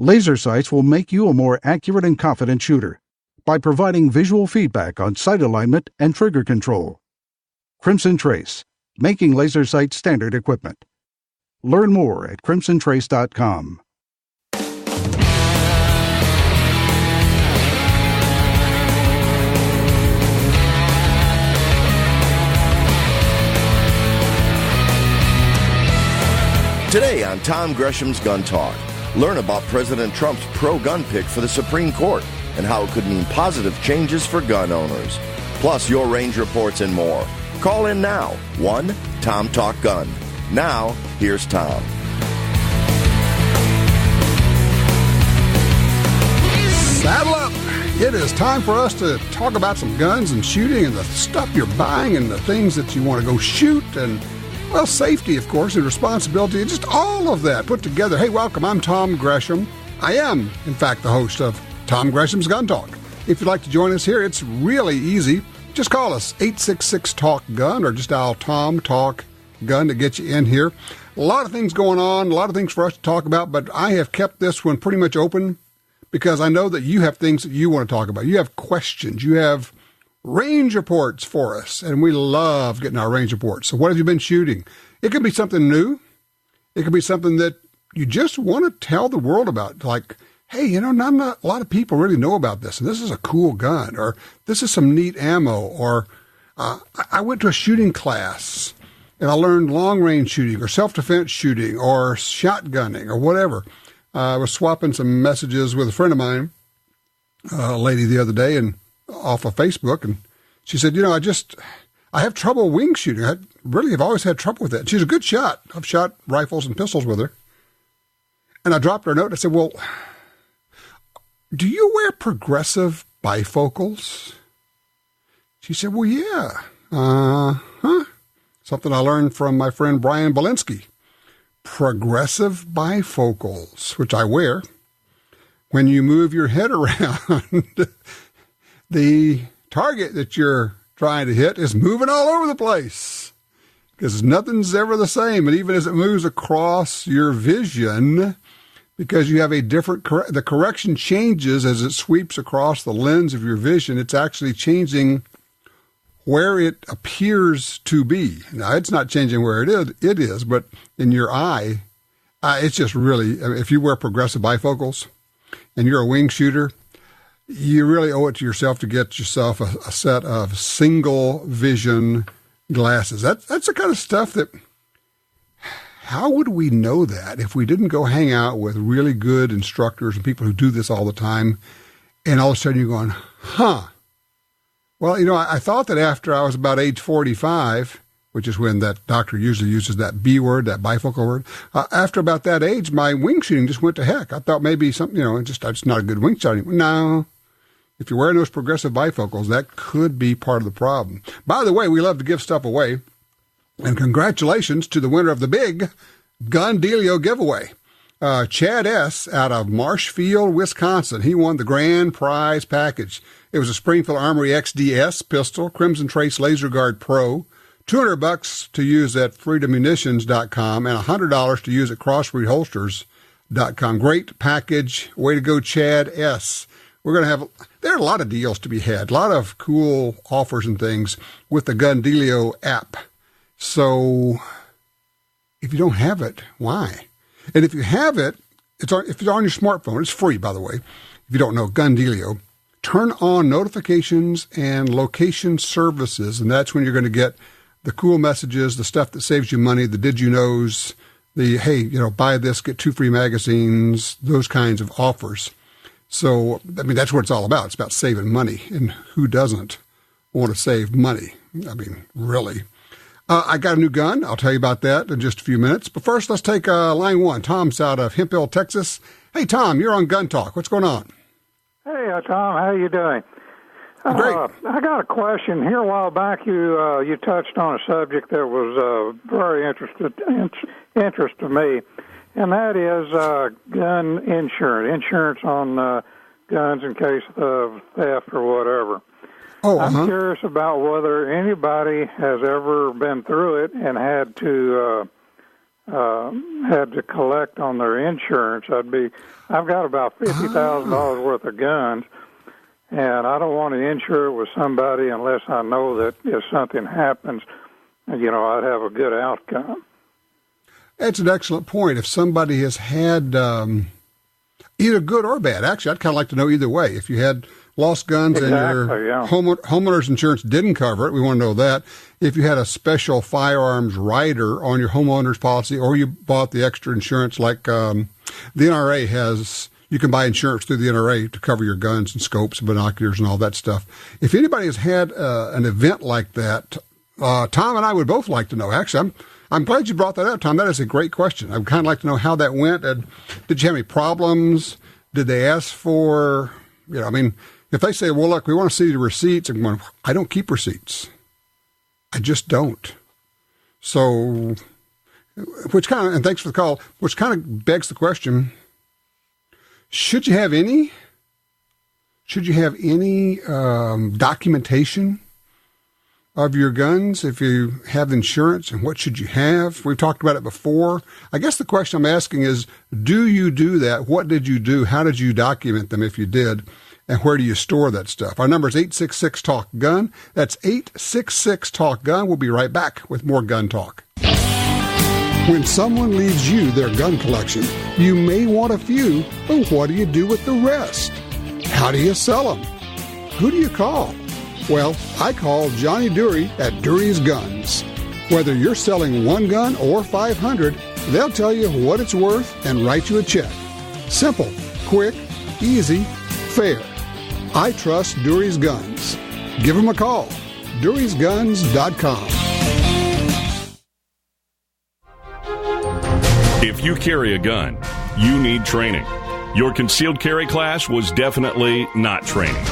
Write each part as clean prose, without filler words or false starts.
Laser sights will make you a more accurate and confident shooter by providing visual feedback on sight alignment and trigger control. Crimson Trace, making laser sight standard equipment. Learn more at crimsontrace.com. Today on Tom Gresham's Gun Talk, learn about President Trump's pro-gun pick for the Supreme Court and how it could mean positive changes for gun owners. Plus, your range reports and more. Call in now, 1-TOM-TALK-GUN. Now, here's Tom. Saddle up! It is time for us to talk about some guns and shooting and the stuff you're buying and the things that you want to go shoot and, well, safety, of course, and responsibility, and just all of that put together. Hey, welcome. I'm Tom Gresham. I am, in fact, the host of Tom Gresham's Gun Talk. If you'd like to join us here, it's really easy. Just call us, 866-TALK-GUN, or just dial Tom Talk Gun to get you in here. A lot of things going on, a lot of things for us to talk about, but I have kept this one pretty much open because I know that you have things that you want to talk about. You have questions. You have range reports for us, and we love getting our range reports. So what have you been shooting? It could be something new. It could be something that you just want to tell the world about, like, hey, you know, not a lot of people really know about this, and this is a cool gun, or this is some neat ammo, or I went to a shooting class, and I learned long-range shooting, or self-defense shooting, or shotgunning, or whatever. I was swapping some messages with a friend of mine, a lady the other day, and off of Facebook, and she said, you know, I have trouble wing shooting. I really have always had trouble with that. She's a good shot. I've shot rifles and pistols with her. And I dropped her a note, and I said, well, do you wear progressive bifocals? She said, well, yeah. Something I learned from my friend Brian Belinsky. Progressive bifocals, which I wear. When you move your head around, the target that you're trying to hit is moving all over the place because nothing's ever the same. And even as it moves across your vision, because you have a different, the correction changes as it sweeps across the lens of your vision. It's actually changing where it appears to be. Now, it's not changing where it is, but in your eye, it's just really, if you wear progressive bifocals and you're a wing shooter, you really owe it to yourself to get yourself a set of single vision glasses. That's the kind of stuff that, how would we know that if we didn't go hang out with really good instructors and people who do this all the time, and all of a sudden you're going, well, you know, I thought that after I was about age 45, which is when that doctor usually uses that B word, that bifocal word, after about that age, my wing shooting just went to heck. I thought maybe something, you know, I'm just not a good wing shot anymore. No. If you're wearing those progressive bifocals, that could be part of the problem. By the way, we love to give stuff away. And congratulations to the winner of the big Gun Dealio giveaway. Chad S. out of Marshfield, Wisconsin. He won the grand prize package. It was a Springfield Armory XDS pistol, Crimson Trace Laser Guard Pro, $200 to use at freedommunitions.com, and $100 to use at crossbreedholsters.com. Great package. Way to go, Chad S. We're going to have, there are a lot of deals to be had, a lot of cool offers and things with the Gun Dealio app. So if you don't have it, why? And if you have it, if it's on your smartphone, it's free, by the way. If you don't know, Gun Dealio, turn on notifications and location services, and that's when you're going to get the cool messages, the stuff that saves you money, the did you knows, the, hey, you know, buy this, get 2 free magazines, those kinds of offers. So, I mean, that's what it's all about. It's about saving money. And who doesn't want to save money? I mean, really. I got a new gun. I'll tell you about that in just a few minutes. But first, let's take line one. Tom's out of Hemp Hill, Texas. Hey, Tom, you're on Gun Talk. What's going on? Hey, Tom, how you doing? Great. I got a question. Here a while back, you touched on a subject that was very interest to me, and that is gun insurance on guns in case of theft or whatever. I'm curious about whether anybody has ever been through it and had to had to collect on their insurance, I've got about $50,000 worth of guns, and I don't want to insure it with somebody unless I know that if something happens, I'd have a good outcome. That's an excellent point. If somebody has had either good or bad, actually, I'd kind of like to know either way. If you had lost guns and your homeowner's insurance didn't cover it, we want to know that. If you had a special firearms rider on your homeowner's policy, or you bought the extra insurance like the NRA has, you can buy insurance through the NRA to cover your guns and scopes and binoculars and all that stuff. If anybody has had an event like that, Tom and I would both like to know. Actually, I'm glad you brought that up, Tom. That is a great question. I'd kind of like to know how that went. And did you have any problems? Did they ask for, if they say, well, look, we want to see the receipts, I'm going, I don't keep receipts. I just don't. So, and thanks for the call, which kind of begs the question, should you have any documentation of your guns if you have insurance, and what should you have? We've talked about it before. I guess the question I'm asking is, do you do that? What did you do? How did you document them if you did? And where do you store that stuff? Our number is 866-TALK-GUN. That's 866-TALK-GUN. We'll be right back with more Gun Talk. When someone leaves you their gun collection, you may want a few, but what do you do with the rest? How do you sell them? Who do you call? Well, I call Johnny Dury at Dury's Guns. Whether you're selling one gun or 500, they'll tell you what it's worth and write you a check. Simple, quick, easy, fair. I trust Dury's Guns. Give them a call. DurysGuns.com. If you carry a gun, you need training. Your concealed carry class was definitely not training.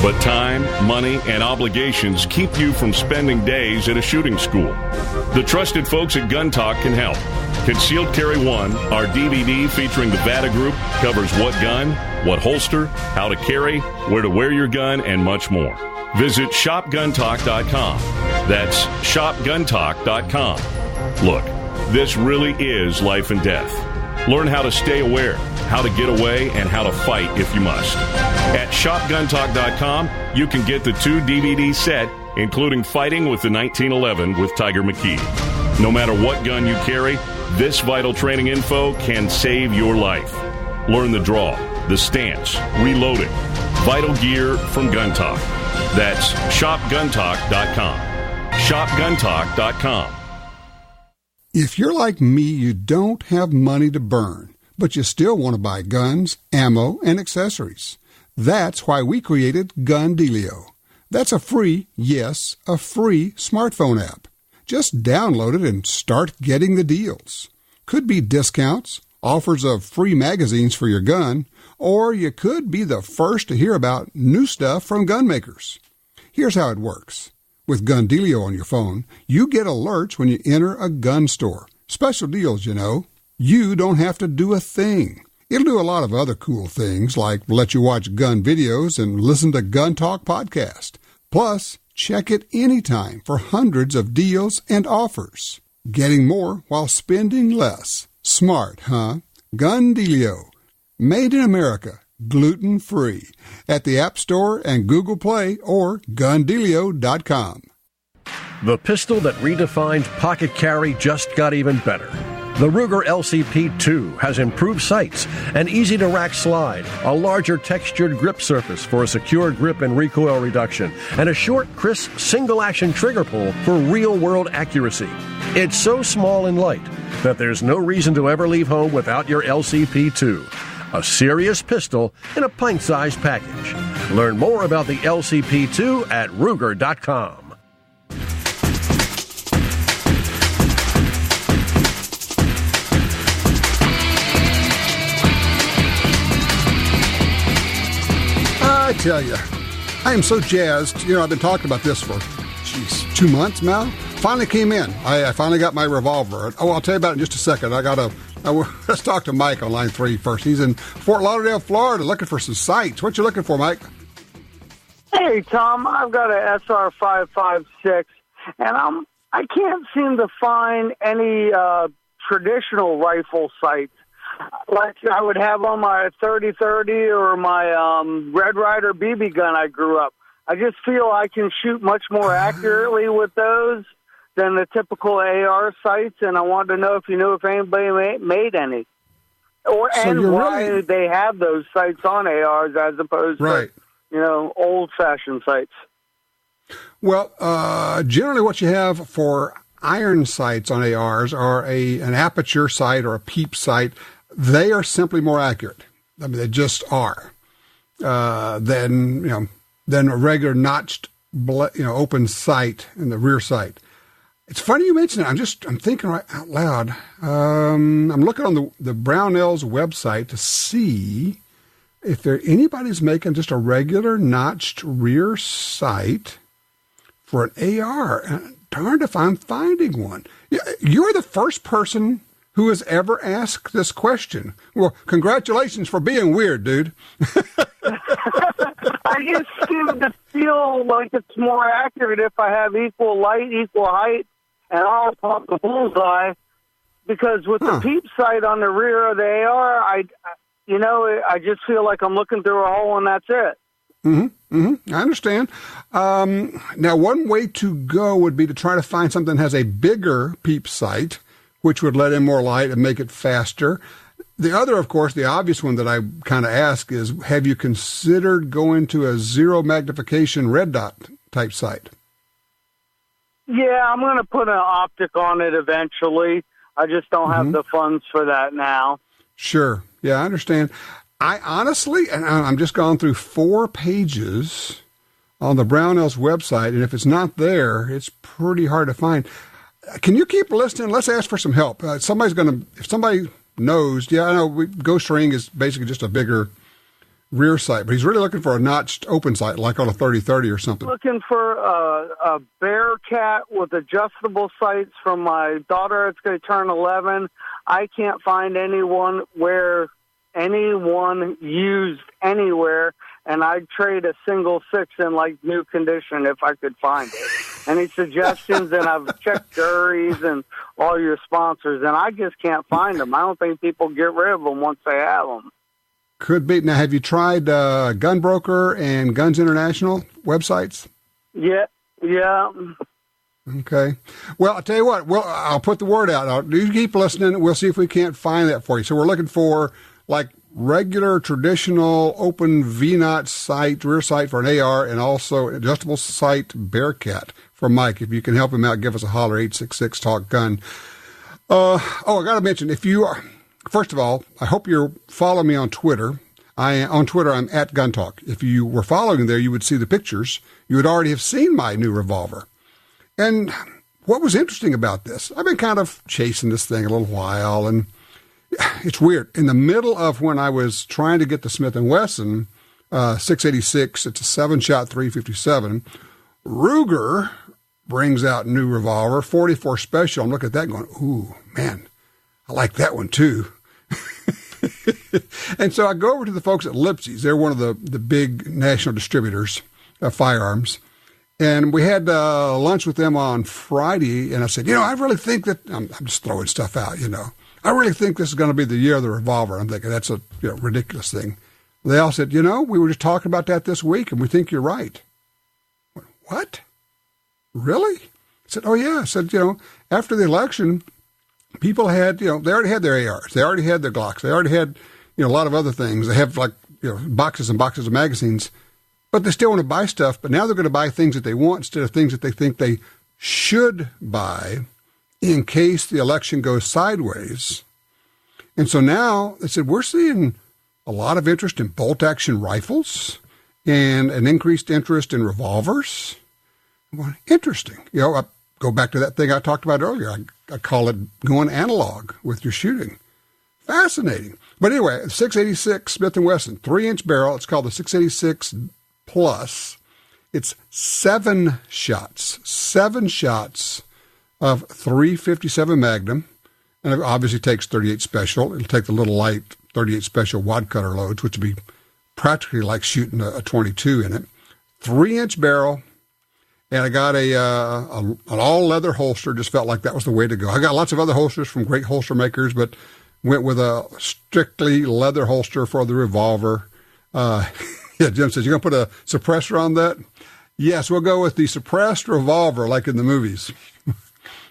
But time, money, and obligations keep you from spending days at a shooting school. The trusted folks at Gun Talk can help. Concealed Carry 1, our DVD featuring the VADA Group, covers what gun, what holster, how to carry, where to wear your gun, and much more. Visit shopguntalk.com. That's shopguntalk.com. Look, this really is life and death. Learn how to stay aware, how to get away, and how to fight if you must. At shopguntalk.com, you can get the 2 DVD set, including Fighting with the 1911 with Tiger McKee. No matter what gun you carry, this vital training info can save your life. Learn the draw, the stance, reloading, vital gear from Gun Talk. That's shopguntalk.com. Shopguntalk.com. If you're like me, you don't have money to burn, but you still want to buy guns, ammo, and accessories. That's why we created Gun Dealio. That's a free smartphone app. Just download it and start getting the deals. Could be discounts, offers of free magazines for your gun, or you could be the first to hear about new stuff from gun makers. Here's how it works. With Gun Dealio on your phone, you get alerts when you enter a gun store. Special deals, you know. You don't have to do a thing. It'll do a lot of other cool things, like let you watch gun videos and listen to Gun Talk podcast. Plus, check it anytime for hundreds of deals and offers. Getting more while spending less. Smart, huh? Gun Dealio. Made in America. Gluten-free. At the App Store and Google Play or gundealio.com. The pistol that redefines pocket carry just got even better. The Ruger LCP-2 has improved sights, an easy-to-rack slide, a larger textured grip surface for a secure grip and recoil reduction, and a short, crisp, single-action trigger pull for real-world accuracy. It's so small and light that there's no reason to ever leave home without your LCP-2. A serious pistol in a pint-sized package. Learn more about the LCP-2 at Ruger.com. I tell you, I am so jazzed. You know, I've been talking about this for, 2 months now. Finally came in. I finally got my revolver. Oh, I'll tell you about it in just a second. Let's talk to Mike on line 3 first. He's in Fort Lauderdale, Florida, looking for some sights. What you looking for, Mike? Hey, Tom, I've got a SR556, and I can't seem to find any traditional rifle sights, like I would have on my 30-30 or my Red Ryder BB gun I grew up. I just feel I can shoot much more accurately with those than the typical AR sights, and I wanted to know if you knew if anybody made any, and why they have those sights on ARs as opposed to old-fashioned sights. Well, generally what you have for iron sights on ARs are an aperture sight or a peep sight. They are simply more accurate. I mean, they just are. Than a regular notched, open sight in the rear sight. It's funny you mention it. I'm thinking right out loud. I'm looking on the Brownells website to see if anybody's making just a regular notched rear sight for an AR. And darned if I'm finding one. You're the first person who has ever asked this question. Well, congratulations for being weird, dude. I just seem to feel like it's more accurate if I have equal light, equal height, and I'll pop the bullseye. Because with the peep sight on the rear of the AR, I just feel like I'm looking through a hole and that's it. I understand. Now, one way to go would be to try to find something that has a bigger peep sight, which would let in more light and make it faster. The other, of course, the obvious one that I kind of ask is, have you considered going to a zero magnification red dot type sight? Yeah, I'm going to put an optic on it eventually. I just don't have the funds for that now. Sure. Yeah, I understand. I honestly, and I'm just gone through 4 pages on the Brownells website, and if it's not there, it's pretty hard to find. Can you keep listening? Let's ask for some help. If somebody knows, I know Ghost Ring is basically just a bigger rear sight, but he's really looking for a notched open sight, like on a 30-30 or something. Looking for a Bearcat with adjustable sights from my daughter. It's going to turn 11. I can't find anyone used anywhere, and I'd trade a single 6 in like new condition if I could find it. Any suggestions? And I've checked Dury's and all your sponsors, and I just can't find them. I don't think people get rid of them once they have them. Could be. Now, have you tried Gunbroker and Guns International websites? Yeah. Okay. Well, I'll tell you what. Well, I'll put the word out. You keep listening. We'll see if we can't find that for you. So we're looking for like regular, traditional, open V-notch sight, rear sight for an AR, and also adjustable sight Bearcat for Mike. If you can help him out, give us a holler, 866-TALK-GUN. I got to mention, if you are, first of all, I hope you're following me on Twitter. On Twitter, I'm at Gun Talk. If you were following there, you would see the pictures. You would already have seen my new revolver. And what was interesting about this, I've been kind of chasing this thing a little while, and it's weird. In the middle of when I was trying to get the Smith & Wesson 686, it's a 7-shot 357, Ruger brings out new revolver, 44 Special. I'm looking at that going, ooh, man, I like that one too. And so I go over to the folks at Lipsy's. They're one of the big national distributors of firearms. And we had lunch with them on Friday, and I said, I really think that, I'm just throwing stuff out, I really think this is going to be the year of the revolver. I'm thinking that's a ridiculous thing. They all said, we were just talking about that this week, and we think you're right. What? Really? I said, oh, yeah. I said, after the election, people had, they already had their ARs. They already had their Glocks. They already had, a lot of other things. They have, boxes and boxes of magazines. But they still want to buy stuff. But now they're going to buy things that they want instead of things that they think they should buy in case the election goes sideways. And so now they said, we're seeing a lot of interest in bolt-action rifles and an increased interest in revolvers. Well, interesting. I go back to that thing I talked about earlier. I call it going analog with your shooting. Fascinating. But anyway, 686 Smith & Wesson, 3-inch barrel. It's called the 686 Plus. It's 7 shots of 357 Magnum, and it obviously takes 38 Special. It'll take the little light 38 Special wad cutter loads, which would be practically like shooting a 22 in it. 3-inch barrel, and I got an all-leather holster. Just felt like that was the way to go. I got lots of other holsters from great holster makers, but went with a strictly leather holster for the revolver. Yeah, Jim says, you're going to put a suppressor on that? Yes, we'll go with the suppressed revolver like in the movies.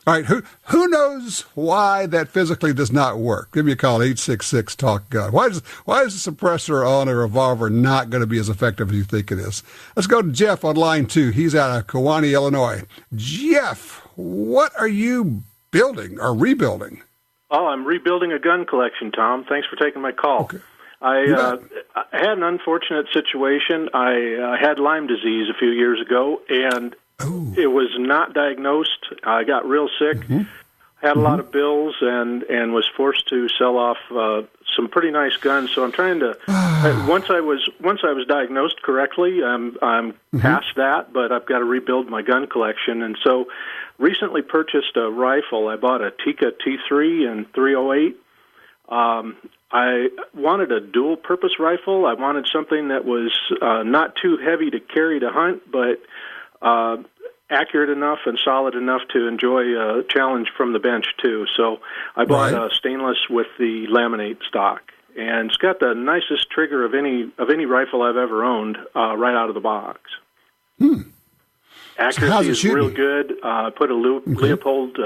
All right, who knows why that physically does not work? Give me a call, 866-TALK-GUN. Why is the suppressor on a revolver not going to be as effective as you think it is? Let's go to Jeff on line 2. He's out of Kewanee, Illinois. Jeff, what are you building or rebuilding? Oh, I'm rebuilding a gun collection, Tom. Thanks for taking my call. Okay. I had an unfortunate situation. I had Lyme disease a few years ago, and it was not diagnosed. I got real sick, had a lot of bills, and was forced to sell off some pretty nice guns. So I'm trying to. Once I was diagnosed correctly, I'm past that, but I've got to rebuild my gun collection, and so recently purchased a rifle. I bought a Tikka T3 and 308. I wanted a dual-purpose rifle. I wanted something that was not too heavy to carry to hunt, but accurate enough and solid enough to enjoy a challenge from the bench, too. So I bought a stainless with the laminate stock. And it's got the nicest trigger of any rifle I've ever owned right out of the box. Accuracy is real good. Put a Leopold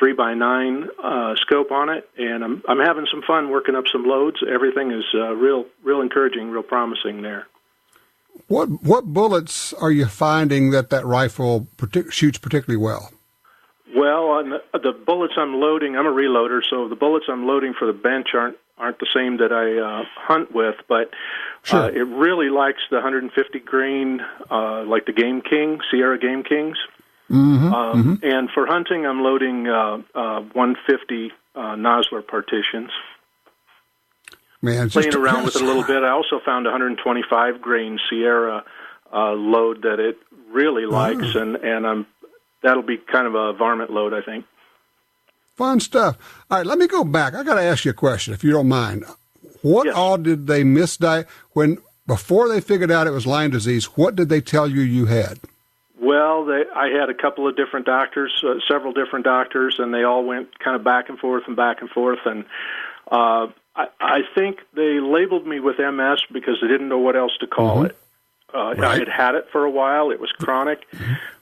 3x9 scope on it, and I'm having some fun working up some loads. Everything is real encouraging, real promising there. What bullets are you finding that rifle shoots particularly well? Well, the bullets I'm loading, I'm a reloader, so the bullets I'm loading for the bench aren't the same that I hunt with, but it really likes the 150 grain, like the Game King, Sierra Game Kings. And for hunting, I'm loading 150 Nosler partitions. Man, playing around with it a little bit. I also found a 125 grain Sierra load that it really likes, and that'll be kind of a varmint load, I think. Fun stuff. All right, let me go back. I got to ask you a question, if you don't mind. What all did they before they figured out it was Lyme disease? What did they tell you had? Well, I had a couple of different doctors, several different doctors, and they all went kind of back and forth. And I think they labeled me with MS because they didn't know what else to call it. I had it for a while. It was chronic.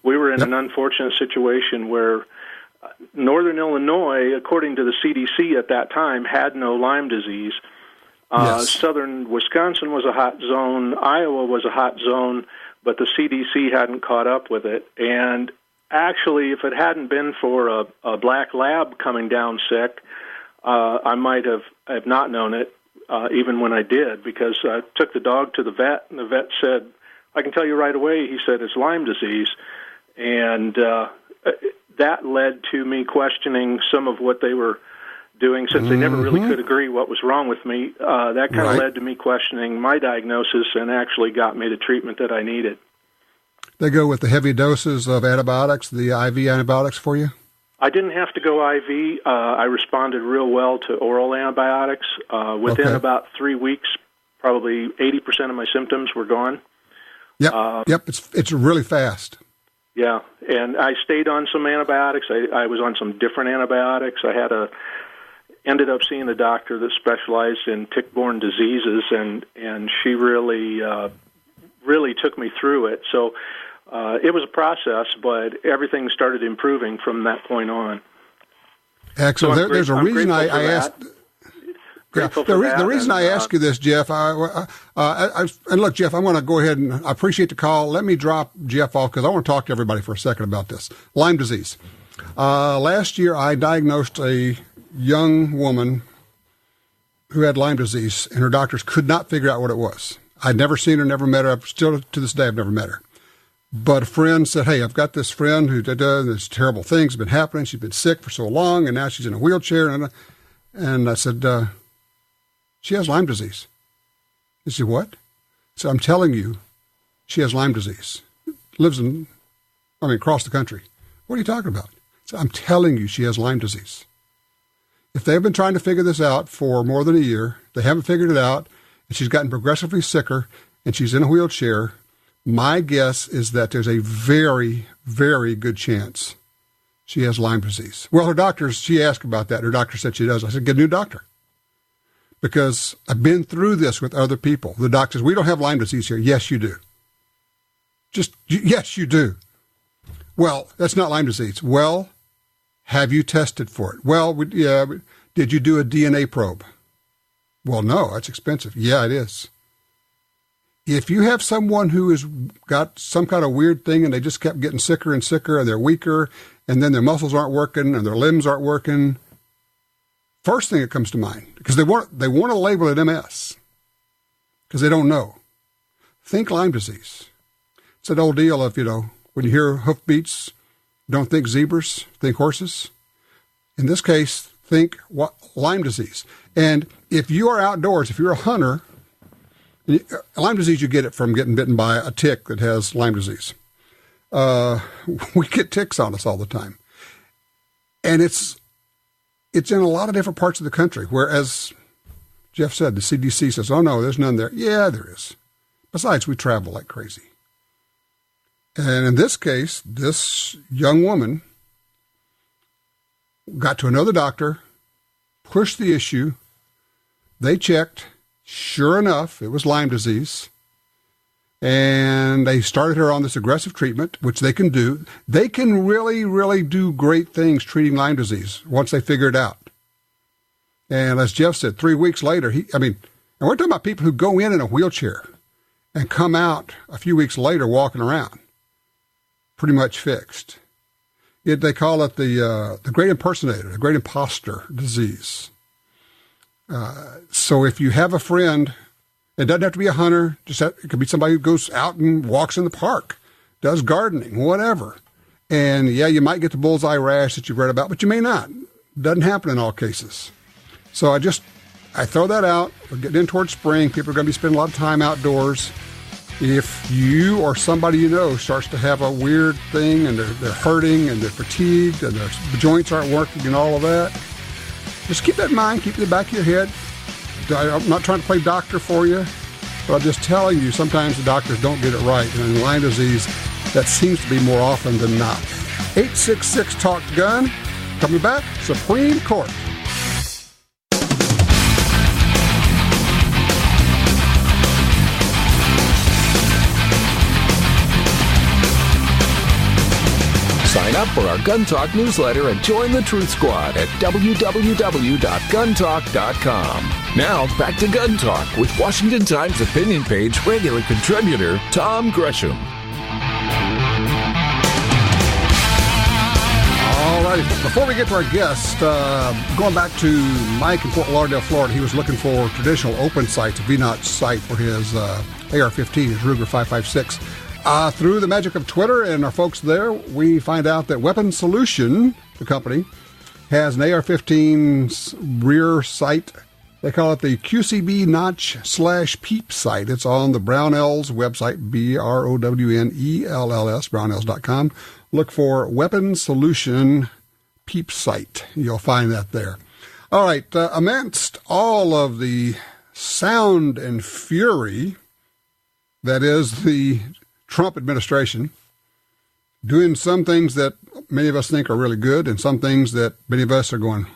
We were in an unfortunate situation where Northern Illinois, according to the CDC at that time, had no Lyme disease. Southern Wisconsin was a hot zone. Iowa was a hot zone, but the CDC hadn't caught up with it. And actually, if it hadn't been for a black lab coming down sick, I might have not known it, even when I did, because I took the dog to the vet, and the vet said, I can tell you right away, he said, it's Lyme disease. And that led to me questioning some of what they were doing, since they never really could agree what was wrong with me. That kind of led to me questioning my diagnosis and actually got me the treatment that I needed. They go with the heavy doses of antibiotics, the IV antibiotics for you? I didn't have to go IV. I responded real well to oral antibiotics. Within about 3 weeks, probably 80% of my symptoms were gone. Yep. It's really fast. Yeah, and I stayed on some antibiotics. I was on some different antibiotics. Ended up seeing a doctor that specialized in tick-borne diseases, and she really took me through it. So it was a process, but everything started improving from that point on. Excellent. So there's a reason I asked. The reason I ask you this, Jeff, and look, Jeff, I'm going to go ahead and I appreciate the call. Let me drop Jeff off because I want to talk to everybody for a second about this. Lyme disease. Last year, I diagnosed a young woman who had Lyme disease, and her doctors could not figure out what it was. I'd never seen her, never met her. Still to this day, I've never met her. But a friend said, hey, I've got this friend who there's terrible things have been happening. She's been sick for so long, and now she's in a wheelchair. And I said, she has Lyme disease. He said, what? I said, I'm telling you, she has Lyme disease. Lives across the country. What are you talking about? I said, I'm telling you, she has Lyme disease. If they've been trying to figure this out for more than a year, they haven't figured it out, and she's gotten progressively sicker, and she's in a wheelchair, My guess is that there's a very, very good chance she has Lyme disease. Well, she asked about that. Her doctor said she does. I said, get a new doctor. Because I've been through this with other people. The doctor says, we don't have Lyme disease here. Yes, you do. Yes, you do. Well, that's not Lyme disease. Well, have you tested for it? Well, did you do a DNA probe? Well, no, that's expensive. Yeah, it is. If you have someone who has got some kind of weird thing and they just kept getting sicker and sicker and they're weaker and then their muscles aren't working and their limbs aren't working, first thing that comes to mind, because they want to label it MS because they don't know. Think Lyme disease. It's that old deal of, when you hear hoofbeats, don't think zebras, think horses. In this case, think Lyme disease. And if you are outdoors, if you're a hunter, Lyme disease, you get it from getting bitten by a tick that has Lyme disease. We get ticks on us all the time. And it's in a lot of different parts of the country, whereas Jeff said, the CDC says, oh, no, there's none there. Yeah, there is. Besides, we travel like crazy. And in this case, this young woman got to another doctor, pushed the issue. They checked. Sure enough, it was Lyme disease. And they started her on this aggressive treatment, which they can do. They can really, really do great things treating Lyme disease once they figure it out. And as Jeff said, 3 weeks later, and we're talking about people who go in a wheelchair and come out a few weeks later walking around, pretty much fixed. They call it the great impersonator, the great imposter disease. So if you have a friend, it doesn't have to be a hunter. It could be somebody who goes out and walks in the park, does gardening, whatever. And yeah, you might get the bullseye rash that you've read about, but you may not. Doesn't happen in all cases. So I throw that out. We're getting in towards spring. People are going to be spending a lot of time outdoors. If you or somebody you know starts to have a weird thing and they're hurting and they're fatigued and their joints aren't working and all of that, just keep that in mind. Keep it in the back of your head. I'm not trying to play doctor for you, but I'm just telling you sometimes the doctors don't get it right. And in Lyme disease, that seems to be more often than not. 866-TALK-GUN. Coming back, Supreme Court. Sign up for our Gun Talk newsletter and join the Truth Squad at www.guntalk.com. Now, back to Gun Talk with Washington Times opinion page regular contributor Tom Gresham. All right. Before we get to our guest, going back to Mike in Fort Lauderdale, Florida, he was looking for traditional open sights, a VNOT sight for his AR-15, his Ruger 5.56. Through the magic of Twitter and our folks there, we find out that Weapon Solution, the company, has an AR-15 rear sight. They call it the QCB Notch/Peep sight. It's on the Brownells website, BROWNELLS, brownells.com. Look for Weapon Solution Peep sight. You'll find that there. All right, amidst all of the sound and fury that is the Trump administration, doing some things that many of us think are really good and some things that many of us are going,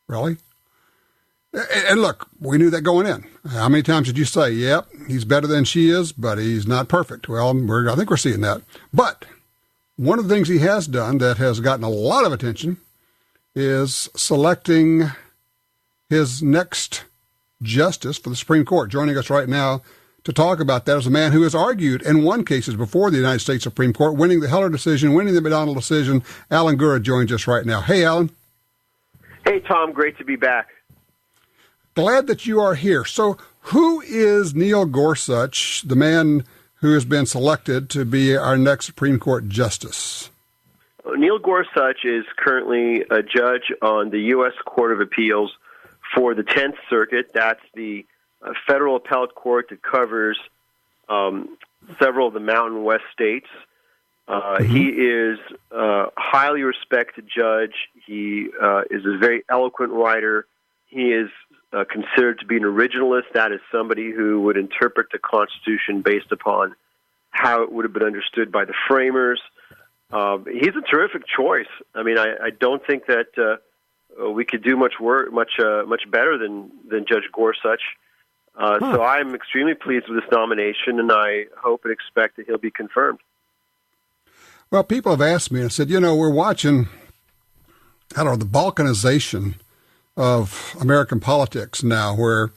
really? And look, we knew that going in. How many times did you say, yep, he's better than she is, but he's not perfect? Well, I think we're seeing that. But one of the things he has done that has gotten a lot of attention is selecting his next justice for the Supreme Court. Joining us right now to talk about that is a man who has argued and won cases before the United States Supreme Court, winning the Heller decision, winning the McDonald decision. Alan Gura joins us right now. Hey, Alan. Hey, Tom. Great to be back. Glad that you are here. So who is Neil Gorsuch, the man who has been selected to be our next Supreme Court justice? Neil Gorsuch is currently a judge on the U.S. Court of Appeals for the 10th Circuit. That's the federal appellate court that covers several of the Mountain West states. He is a highly respected judge. He is a very eloquent writer. He is considered to be an originalist. That is somebody who would interpret the Constitution based upon how it would have been understood by the framers. He's a terrific choice. I mean, I don't think that we could do much better than Judge Gorsuch. So I'm extremely pleased with this nomination, and I hope and expect that he'll be confirmed. Well, people have asked me, and I said, we're watching, the balkanization of American politics now, where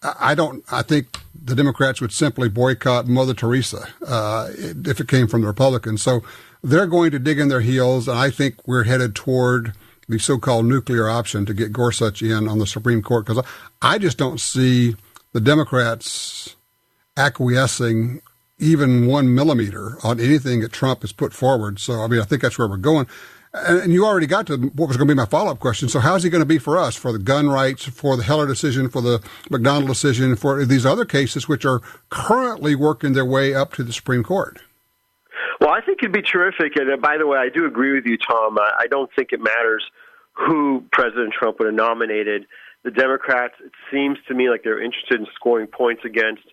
I think the Democrats would simply boycott Mother Teresa if it came from the Republicans. So they're going to dig in their heels, and I think we're headed toward the so-called nuclear option to get Gorsuch in on the Supreme Court, because I just don't see the Democrats acquiescing even 1 millimeter on anything that Trump has put forward. So, I think that's where we're going. And you already got to what was going to be my follow-up question. So how's he going to be for us, for the gun rights, for the Heller decision, for the McDonald decision, for these other cases which are currently working their way up to the Supreme Court? Well, I think it'd be terrific. And by the way, I do agree with you, Tom. I don't think it matters who President Trump would have nominated. The Democrats, it seems to me like they're interested in scoring points against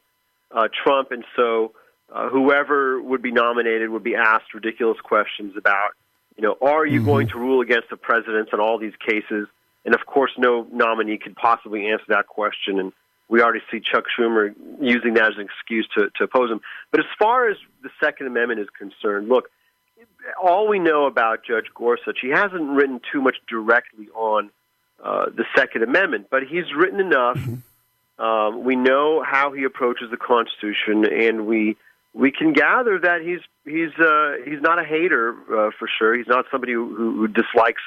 Trump. And so whoever would be nominated would be asked ridiculous questions about, are you going to rule against the presidents on all these cases? And, of course, no nominee could possibly answer that question. And we already see Chuck Schumer using that as an excuse to oppose him. But as far as the Second Amendment is concerned, look, all we know about Judge Gorsuch, he hasn't written too much directly on the Second Amendment, but he's written enough. We know how he approaches the Constitution, and we can gather that he's not a hater for sure. He's not somebody who dislikes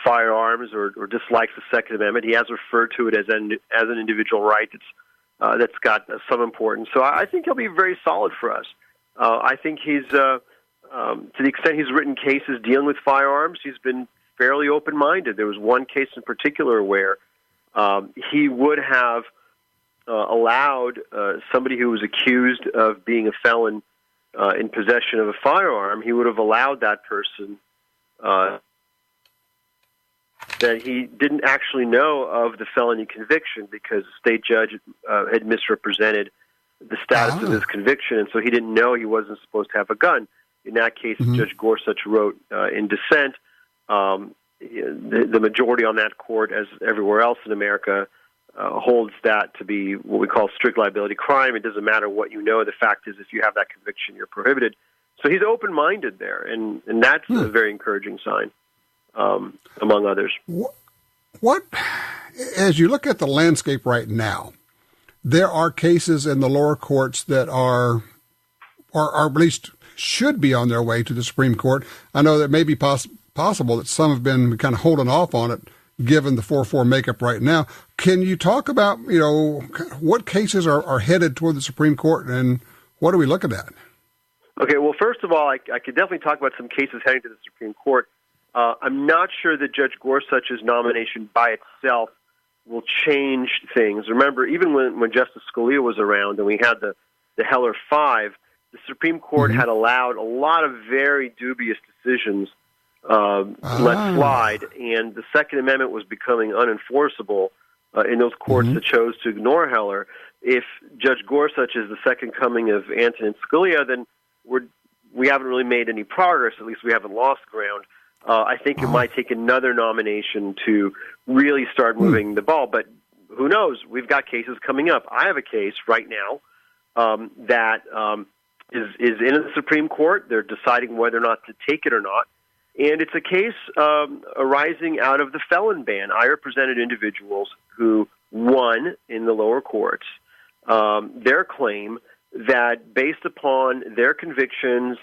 firearms or dislikes the Second Amendment. He has referred to it as an individual right that's got some importance. So I think he'll be very solid for us. I think he's to the extent he's written cases dealing with firearms, he's been fairly open-minded. There was one case in particular where he would have allowed somebody who was accused of being a felon in possession of a firearm, he would have allowed that person that he didn't actually know of the felony conviction because the state judge had misrepresented the status of his conviction, and so he didn't know he wasn't supposed to have a gun. In that case, Judge Gorsuch wrote in dissent. The majority on that court, as everywhere else in America, holds that to be what we call strict liability crime. It doesn't matter what you know. The fact is, if you have that conviction, you're prohibited. So he's open-minded there, and that's a very encouraging sign, among others. What, as you look at the landscape right now, there are cases in the lower courts that are at least should be on their way to the Supreme Court. I know that may be possible that some have been kind of holding off on it, given the 4-4 makeup right now. Can you talk about, what cases are headed toward the Supreme Court, and what are we looking at? Okay, well, first of all, I could definitely talk about some cases heading to the Supreme Court. I'm not sure that Judge Gorsuch's nomination by itself will change things. Remember, even when Justice Scalia was around and we had the Heller 5, the Supreme Court had allowed a lot of very dubious decisions let slide, and the Second Amendment was becoming unenforceable in those courts that chose to ignore Heller. If Judge Gorsuch is the second coming of Antonin Scalia, then we haven't really made any progress. At least we haven't lost ground. I think it might take another nomination to really start moving the ball, but who knows? We've got cases coming up. I have a case right now that is in the Supreme Court. They're deciding whether or not to take it or not. And it's a case arising out of the felon ban. I represented individuals who won in the lower courts their claim that based upon their convictions,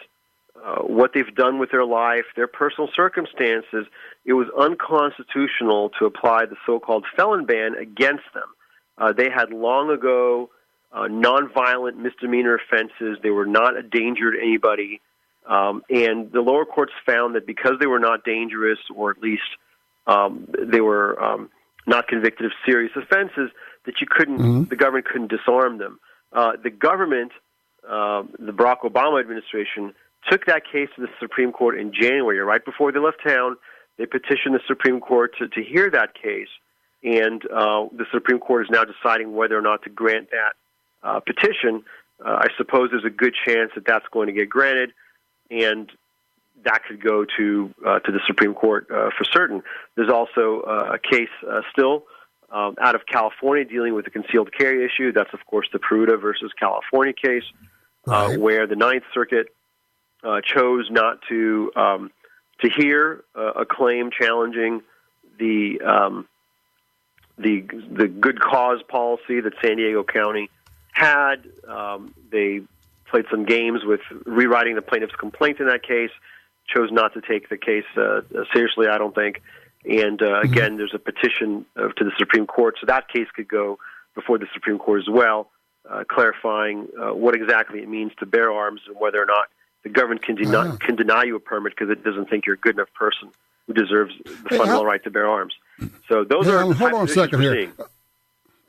what they've done with their life, their personal circumstances, it was unconstitutional to apply the so-called felon ban against them. They had long ago nonviolent misdemeanor offenses. They were not a danger to anybody. And the lower courts found that because they were not dangerous, or at least they were not convicted of serious offenses, that the government couldn't disarm them. The government, the Barack Obama administration, took that case to the Supreme Court in January. Right before they left town, they petitioned the Supreme Court to hear that case. and the Supreme Court is now deciding whether or not to grant that petition. I suppose there's a good chance that that's going to get granted, and that could go to the Supreme Court for certain. There's also a case still out of California dealing with the concealed carry issue. That's, of course, the Peruta versus California case, where the Ninth Circuit chose not to hear a claim challenging the good cause policy that San Diego County had. They played some games with rewriting the plaintiff's complaint in that case, chose not to take the case seriously, I don't think. And again, there's a petition to the Supreme Court, so that case could go before the Supreme Court as well, clarifying what exactly it means to bear arms and whether or not the government can deny you a permit because it doesn't think you're a good enough person who deserves the fundamental right to bear arms. So those are Alan, hold on a second here. Seeing.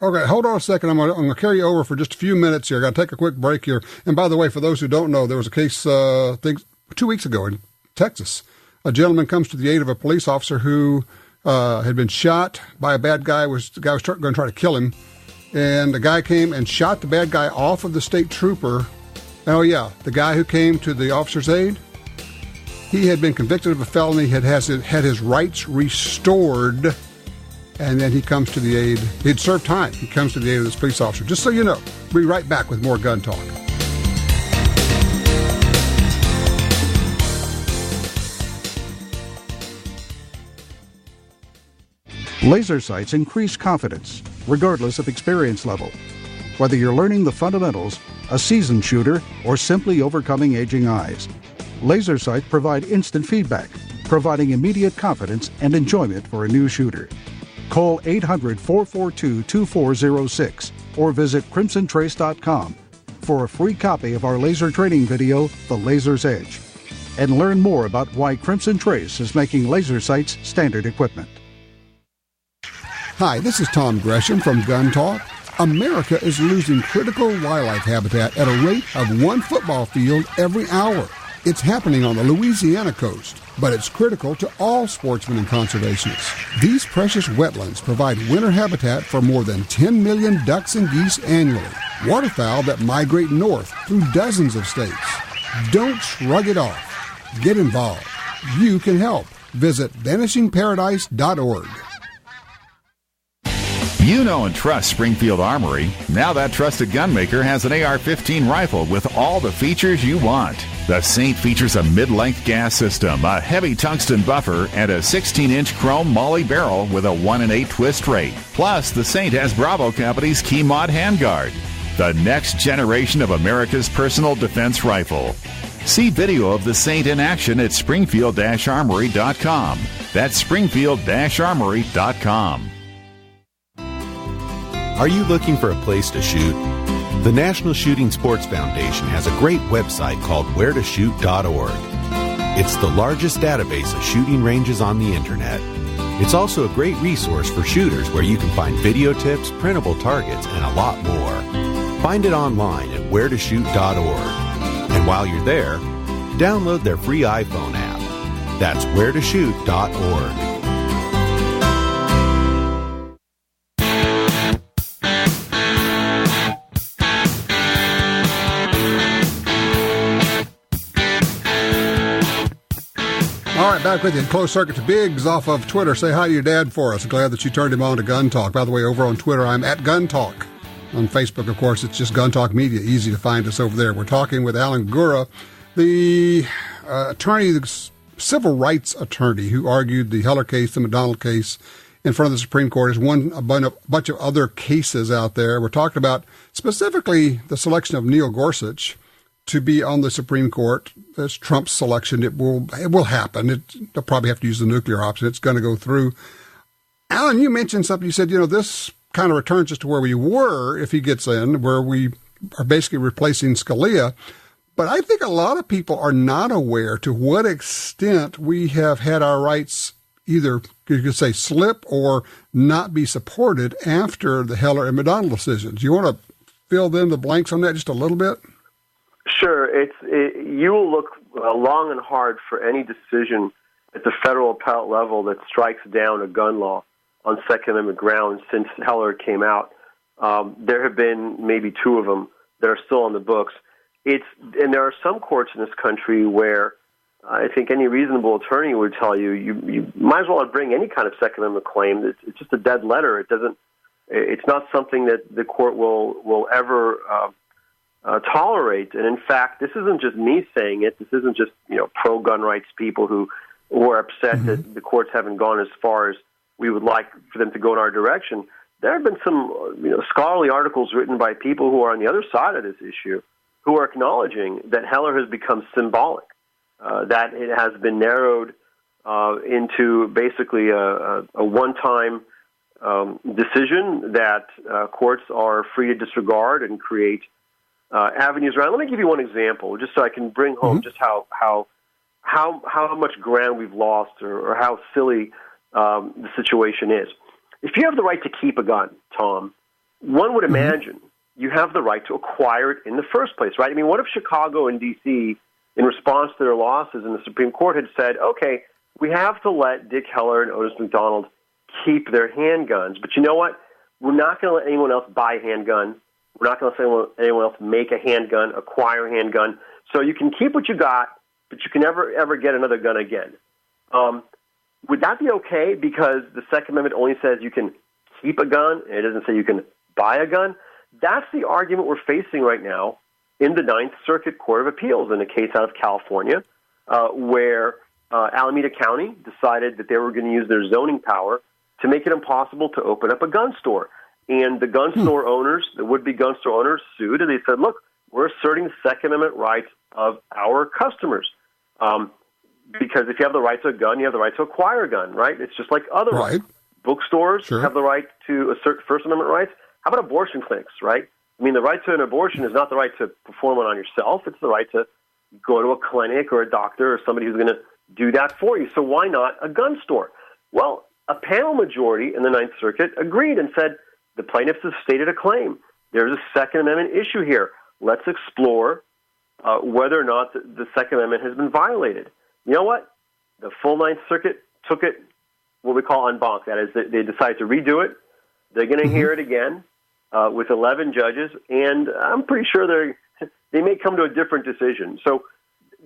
Okay, hold on a second. I'm going to carry you over for just a few minutes here. I got to take a quick break here. And by the way, for those who don't know, there was a case, I think 2 weeks ago in Texas. A gentleman comes to the aid of a police officer who had been shot by a bad guy. The guy was going to try to kill him, and the guy came and shot the bad guy off of the state trooper. Oh yeah, the guy who came to the officer's aid, he had been convicted of a felony, had his rights restored, and then he comes to the aid. He'd served time. He comes to the aid of this police officer. Just so you know, we'll be right back with more Gun Talk. Laser sights increase confidence, regardless of experience level. Whether you're learning the fundamentals, a seasoned shooter, or simply overcoming aging eyes, laser sights provide instant feedback, providing immediate confidence and enjoyment for a new shooter. Call 800-442-2406 or visit crimsontrace.com for a free copy of our laser training video, The Laser's Edge, and learn more about why Crimson Trace is making laser sights standard equipment. Hi, this is Tom Gresham from Gun Talk. America is losing critical wildlife habitat at a rate of 1 football field every hour. It's happening on the Louisiana coast, but it's critical to all sportsmen and conservationists. These precious wetlands provide winter habitat for more than 10 million ducks and geese annually, waterfowl that migrate north through dozens of states. Don't shrug it off. Get involved. You can help. Visit vanishingparadise.org. You know and trust Springfield Armory. Now that trusted gunmaker has an AR-15 rifle with all the features you want. The Saint features a mid-length gas system, a heavy tungsten buffer, and a 16-inch chrome Molly barrel with a 1-in-8 twist rate. Plus, the Saint has Bravo Company's Key Mod handguard, the next generation of America's personal defense rifle. See video of the Saint in action at springfield-armory.com. That's springfield-armory.com. Are you looking for a place to shoot? The National Shooting Sports Foundation has a great website called wheretoshoot.org. It's the largest database of shooting ranges on the internet. It's also a great resource for shooters where you can find video tips, printable targets, and a lot more. Find it online at wheretoshoot.org. And while you're there, download their free iPhone app. That's wheretoshoot.org. All right, back with you. Closed circuit to Biggs off of Twitter. Say hi to your dad for us. Glad that you turned him on to Gun Talk. By the way, over on Twitter, I'm at Gun Talk. On Facebook, of course, it's just Gun Talk Media. Easy to find us over there. We're talking with Alan Gura, the attorney, the civil rights attorney who argued the Heller case, the McDonald case, in front of the Supreme Court. Has won a bunch of other cases out there. We're talking about specifically the selection of Neil Gorsuch to be on the Supreme Court. That's Trump's selection. It will happen. They'll probably have to use the nuclear option. It's going to go through. Alan, you mentioned something. You said, this kind of returns us to where we were if he gets in, where we are basically replacing Scalia. But I think a lot of people are not aware to what extent we have had our rights either, you could say, slip or not be supported after the Heller and McDonald decisions. You want to fill in the blanks on that just a little bit? Sure. You will look long and hard for any decision at the federal appellate level that strikes down a gun law. on Second Amendment grounds since Heller came out. There have been maybe 2 of them that are still on the books. And there are some courts in this country where I think any reasonable attorney would tell you, you might as well not bring any kind of Second Amendment claim. It's just a dead letter. It's not something that the court will ever tolerate. And in fact, this isn't just me saying it. This isn't just pro-gun rights people who are upset that the courts haven't gone as far as we would like for them to go in our direction. There have been some scholarly articles written by people who are on the other side of this issue who are acknowledging that Heller has become symbolic, that it has been narrowed into basically a one-time decision that courts are free to disregard and create avenues around. Let me give you one example, just so I can bring home just how much ground we've lost or how silly the situation is. If you have the right to keep a gun, Tom, one would imagine you have the right to acquire it in the first place, right? I mean, what if Chicago and D.C., in response to their losses in the Supreme Court, had said, okay, we have to let Dick Heller and Otis McDonald keep their handguns, but you know what? We're not going to let anyone else buy a handgun. We're not going to let anyone else make a handgun, acquire a handgun. So you can keep what you got, but you can never, ever get another gun again. Would that be okay because the Second Amendment only says you can keep a gun and it doesn't say you can buy a gun? That's the argument we're facing right now in the Ninth Circuit Court of Appeals in a case out of California where Alameda County decided that they were going to use their zoning power to make it impossible to open up a gun store. And the gun store owners, the would-be gun store owners, sued, and they said, look, we're asserting the Second Amendment rights of our customers. Because if you have the right to a gun, you have the right to acquire a gun, right? It's just like other rights. Bookstores have the right to assert First Amendment rights. How about abortion clinics, right? I mean, the right to an abortion is not the right to perform it on yourself. It's the right to go to a clinic or a doctor or somebody who's going to do that for you. So why not a gun store? Well, a panel majority in the Ninth Circuit agreed and said the plaintiffs have stated a claim. There's a Second Amendment issue here. Let's explore whether or not the Second Amendment has been violated. You know what? The full Ninth Circuit took it what we call en banc. That is, they decided to redo it. They're going to hear it again with 11 judges, and I'm pretty sure they may come to a different decision. So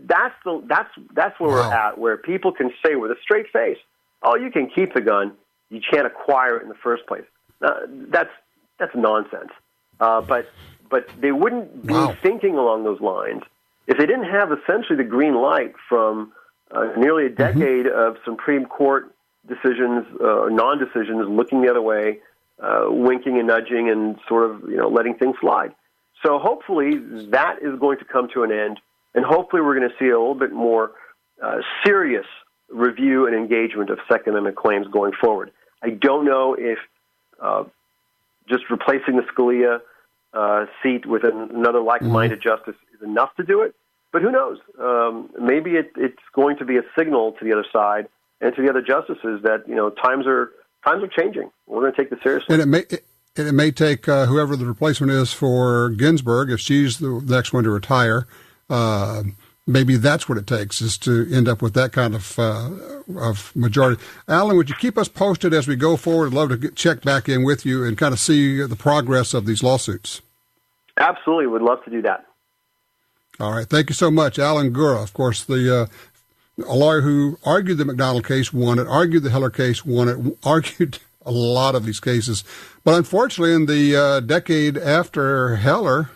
that's where we're at, where people can say with a straight face, "Oh, you can keep the gun, you can't acquire it in the first place." That's nonsense. But they wouldn't be thinking along those lines if they didn't have essentially the green light from nearly a decade of Supreme Court decisions, non-decisions, looking the other way, winking and nudging and sort of letting things slide. So hopefully that is going to come to an end, and hopefully we're going to see a little bit more serious review and engagement of Second Amendment claims going forward. I don't know if just replacing the Scalia seat with another like-minded justice is enough to do it, but who knows? Maybe it's going to be a signal to the other side and to the other justices that times are changing. We're going to take this seriously. And it may take whoever the replacement is for Ginsburg, if she's the next one to retire. Maybe that's what it takes, is to end up with that kind of majority. Alan, would you keep us posted as we go forward? I'd love to check back in with you and kind of see the progress of these lawsuits. Absolutely. Would love to do that. All right. Thank you so much. Alan Gura, of course, a lawyer who argued the McDonald case, won it, argued the Heller case, won it, argued a lot of these cases. But unfortunately, in the decade after Heller,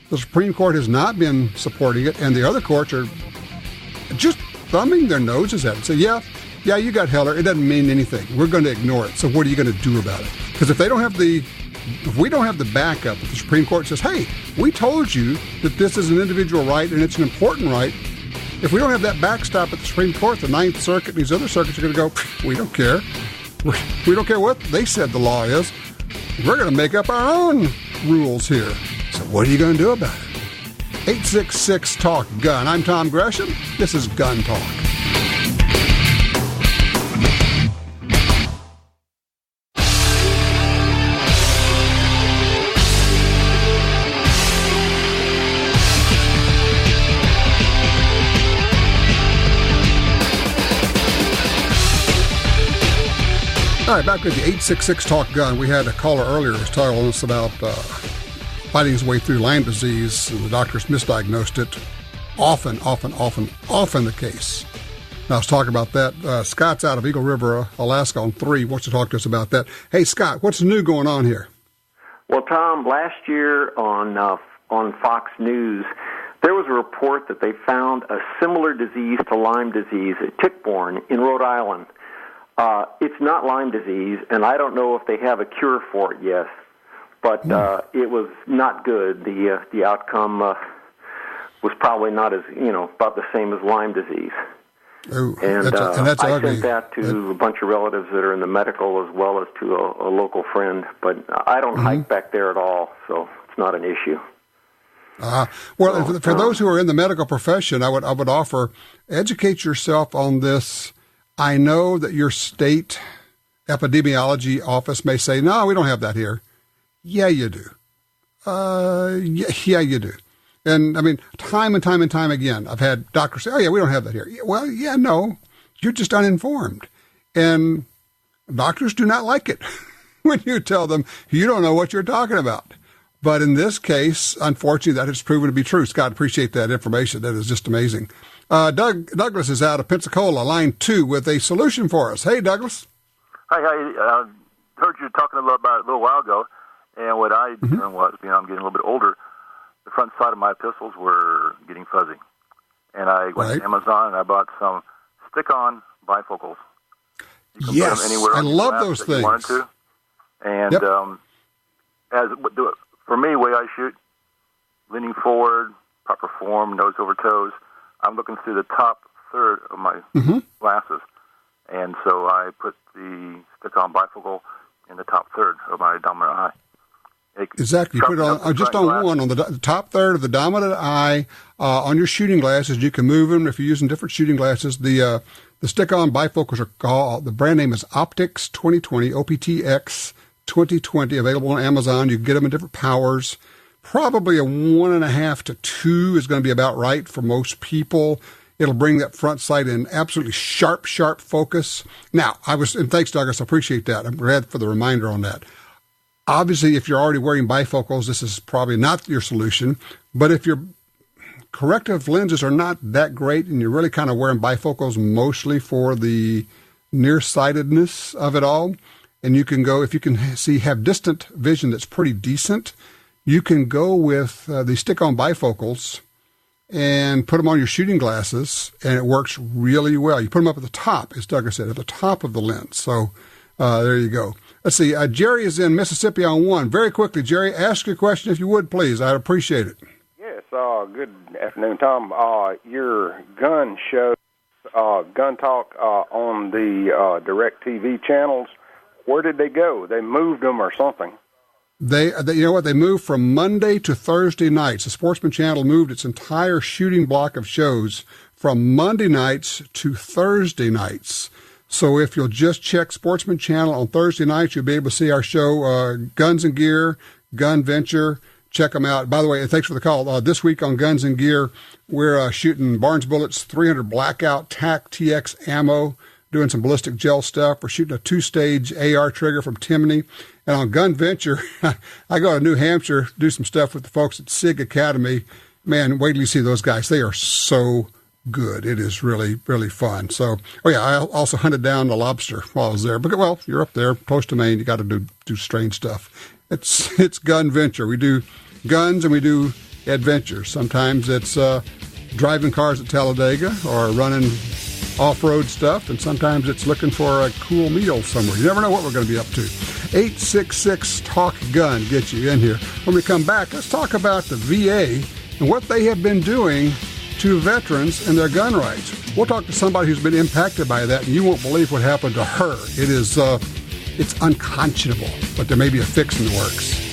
the Supreme Court has not been supporting it, and the other courts are just thumbing their noses at it. So, yeah, you got Heller. It doesn't mean anything. We're going to ignore it. So what are you going to do about it? Because if we don't have the backup, if the Supreme Court says, hey, we told you that this is an individual right and it's an important right, if we don't have that backstop at the Supreme Court, the Ninth Circuit and these other circuits are going to go, we don't care. We don't care what they said the law is. We're going to make up our own rules here. So what are you going to do about it? 866-TALK-GUN. I'm Tom Gresham. This is Gun Talk. All right, back with the 866 Talk Gun. We had a caller earlier who was telling us about fighting his way through Lyme disease, and the doctors misdiagnosed it. Often the case. Now, let's talk about that. Scott's out of Eagle River, Alaska on 3. Wants to talk to us about that. Hey, Scott, what's new going on here? Well, Tom, last year on Fox News, there was a report that they found a similar disease to Lyme disease, tick-borne, in Rhode Island. It's not Lyme disease, and I don't know if they have a cure for it yet, but it was not good. The outcome was probably not as, about the same as Lyme disease. Ooh, and that's I ugly. sent that to a bunch of relatives that are in the medical as well as to a local friend, but I don't hike back there at all, so it's not an issue. Well, for those who are in the medical profession, I would offer, educate yourself on this. I know that your state epidemiology office may say, no, we don't have that here. Yeah, you do. Yeah, you do. And, I mean, time and time again, I've had doctors say, oh, yeah, we don't have that here. Well, yeah, no, you're just uninformed. And doctors do not like it when you tell them you don't know what you're talking about. But in this case, unfortunately, that has proven to be true. Scott, appreciate that information. That is just amazing. Douglas is out of Pensacola, line 2, with a solution for us. Hey, Douglas. Hi. Heard you talking about it a little while ago, and what I did was, I'm getting a little bit older. The front side of my epistles were getting fuzzy, and I went to Amazon and I bought some stick-on bifocals. You can put them anywhere I on love your those lap that things. you wanted to. And for me, the way I shoot, leaning forward, proper form, nose over toes, I'm looking through the top third of my glasses. And so I put the stick-on bifocal in the top third of my dominant eye. Exactly. You put it on just on one, on the top third of the dominant eye, on your shooting glasses. You can move them if you're using different shooting glasses. The stick-on bifocals are called, the brand name is Optics 2020, OPTX 2020, available on Amazon. You can get them in different powers. Probably a 1.5 to 2 is going to be about right for most people. It'll bring that front sight in absolutely sharp focus. Now, and thanks, Douglas, I appreciate that. I'm glad for the reminder on that. Obviously, if you're already wearing bifocals, this is probably not your solution. But if your corrective lenses are not that great and you're really kind of wearing bifocals mostly for the nearsightedness of it all, and you can go, if you can have distant vision that's pretty decent, you can go with the stick-on bifocals and put them on your shooting glasses, and it works really well. You put them up at the top, as Douglas said, at the top of the lens. So there you go. Let's see. Jerry is in Mississippi on 1. Very quickly, Jerry, ask your question if you would, please. I'd appreciate it. Yes. Good afternoon, Tom. Your gun show, Gun Talk on the Direct TV channels, where did they go? They moved them or something. They you know what? They moved from Monday to Thursday nights. The Sportsman Channel moved its entire shooting block of shows from Monday nights to Thursday nights. So if you'll just check Sportsman Channel on Thursday nights, you'll be able to see our show, Guns and Gear, Gun Venture. Check them out. By the way, and thanks for the call. This week on Guns and Gear, we're shooting Barnes Bullets 300 Blackout TAC TX ammo, doing some ballistic gel stuff. We're shooting a 2-stage AR trigger from Timney. And on Gun Venture, I go to New Hampshire, do some stuff with the folks at SIG Academy. Man, wait till you see those guys. They are so good. It is really, really fun. So, I also hunted down the lobster while I was there. But, well, you're up there close to Maine. You got to do strange stuff. It's Gun Venture. We do guns and we do adventures. Sometimes it's driving cars at Talladega or running off-road stuff, and sometimes it's looking for a cool meal somewhere. You never know what we're going to be up to. 866-TALK-GUN gets you in here. When we come back, let's talk about the VA and what they have been doing to veterans and their gun rights. We'll talk to somebody who's been impacted by that, and you won't believe what happened to her. It's unconscionable, but there may be a fix in the works.